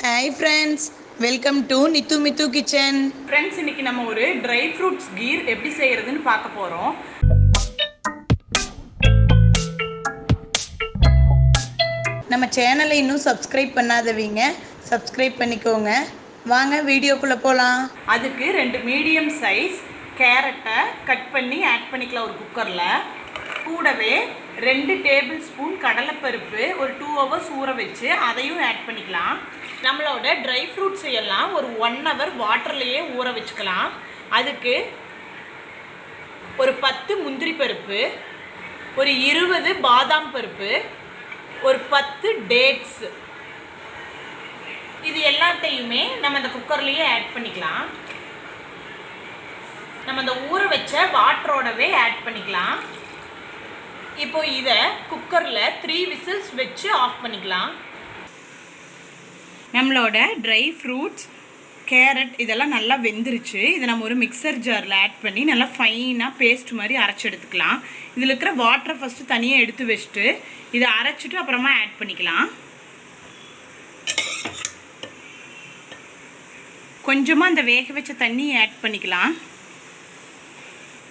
Hi friends, welcome to Nithu Mithu Kitchen. Friends, இன்னைக்கு நம்ம ஒரு dry fruits kheer எப்படி செய்யறதுன்னு பார்க்க போறோம். நம்ம சேனலை இன்னும் subscribe பண்ணாதவங்க subscribe பண்ணிக்கோங்க. வாங்க வீடியோக்குள்ள போலாம். அதுக்கு ரெண்டு மீடியம் சைஸ் கேரட்டை கட் பண்ணி ஆட் பண்ணிக்கலாம் ஒரு குக்கர்ல. கூடவே 2 டேபிள் ஸ்பூன் கடலைப்பருப்பு ஒரு 2 hours ஊற வச்சு அதையும் ஆட் பண்ணிக்கலாம். நம்மளோட ட்ரை ஃப்ரூட்ஸ் எல்லாம் ஒரு 1 hour வாட்டர்லேயே ஊற வச்சுக்கலாம். அதுக்கு ஒரு 10 முந்திரி பருப்பு, ஒரு 20 பாதாம் பருப்பு, ஒரு 10 டேட்ஸ், இது எல்லாத்தையுமே நம்ம இந்த குக்கர்லேயே ஆட் பண்ணிக்கலாம். நம்ம இந்த ஊற வச்ச வாட்டரோடவே ஆட் பண்ணிக்கலாம். இப்போ இதை குக்கரில் 3 whistles வச்சு ஆஃப் பண்ணிக்கலாம். நம்மளோட ட்ரை ஃப்ரூட்ஸ் கேரட் இதெல்லாம் நல்லா வெந்துருச்சு. இதை நம்ம ஒரு மிக்சர் ஜாரில் ஆட் பண்ணி நல்லா ஃபைனாக பேஸ்ட் மாதிரி அரைச்சி எடுத்துக்கலாம். இதில் இருக்கிற வாட்டரை ஃபஸ்ட்டு தனியாக எடுத்து வச்சுட்டு இதை அரைச்சிட்டு அப்புறமா ஆட் பண்ணிக்கலாம். கொஞ்சமாக அந்த வேக வச்ச தண்ணி ஆட் பண்ணிக்கலாம்.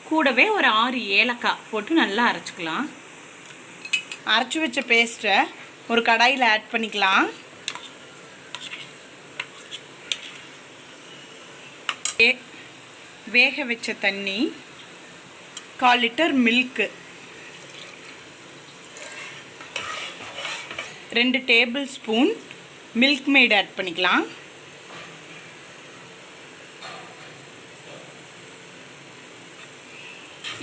கூடவே ஒரு 6 ஏலக்காய் போட்டு நல்லா அரைச்சிக்கலாம். அரைச்சி வச்ச பேஸ்ட்டை ஒரு கடாயில் ஆட் பண்ணிக்கலாம். வேக வச்ச தண்ணி, 1/4 litre milk, 2 tablespoon Milkmaid add பண்ணிக்கலாம்.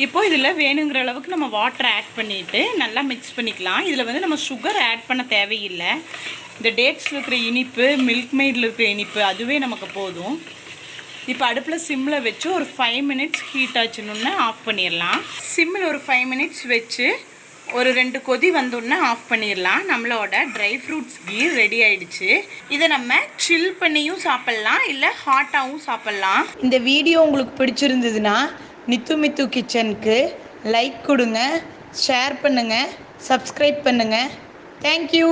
இப்போ இதில் வேணுங்கிற அளவுக்கு நம்ம வாட்டர் ஆட் பண்ணிவிட்டு நல்லா மிக்ஸ் பண்ணிக்கலாம். இதில் நம்ம சுகர் ஆட் பண்ண தேவையில்லை. இந்த டேட்ஸில் இருக்கிற இனிப்பு, மில்க் மேடில் இருக்கிற இனிப்பு அதுவே நமக்கு போதும். இப்போ அடுப்பில் சிம்மில் வச்சு ஒரு 5 minutes ஹீட் ஆச்சுன்னு ஆஃப் பண்ணிடலாம். சிம்மில் ஒரு 5 minutes வச்சு ஒரு 2 கொதி வந்தோடனே ஆஃப் பண்ணிடலாம். நம்மளோட ட்ரை ஃப்ரூட்ஸ் கீர் ரெடி ஆயிடுச்சு. இதை நம்ம சில் பண்ணியும் சாப்பிட்லாம், இல்லை ஹாட்டாகவும் சாப்பிட்லாம். இந்த வீடியோ உங்களுக்கு பிடிச்சிருந்ததுன்னா நித்து மித்து கிச்சனுக்கு லைக் கொடுங்க, ஷேர் பண்ணுங்கள், சப்ஸ்கிரைப் பண்ணுங்கள். தேங்க்யூ.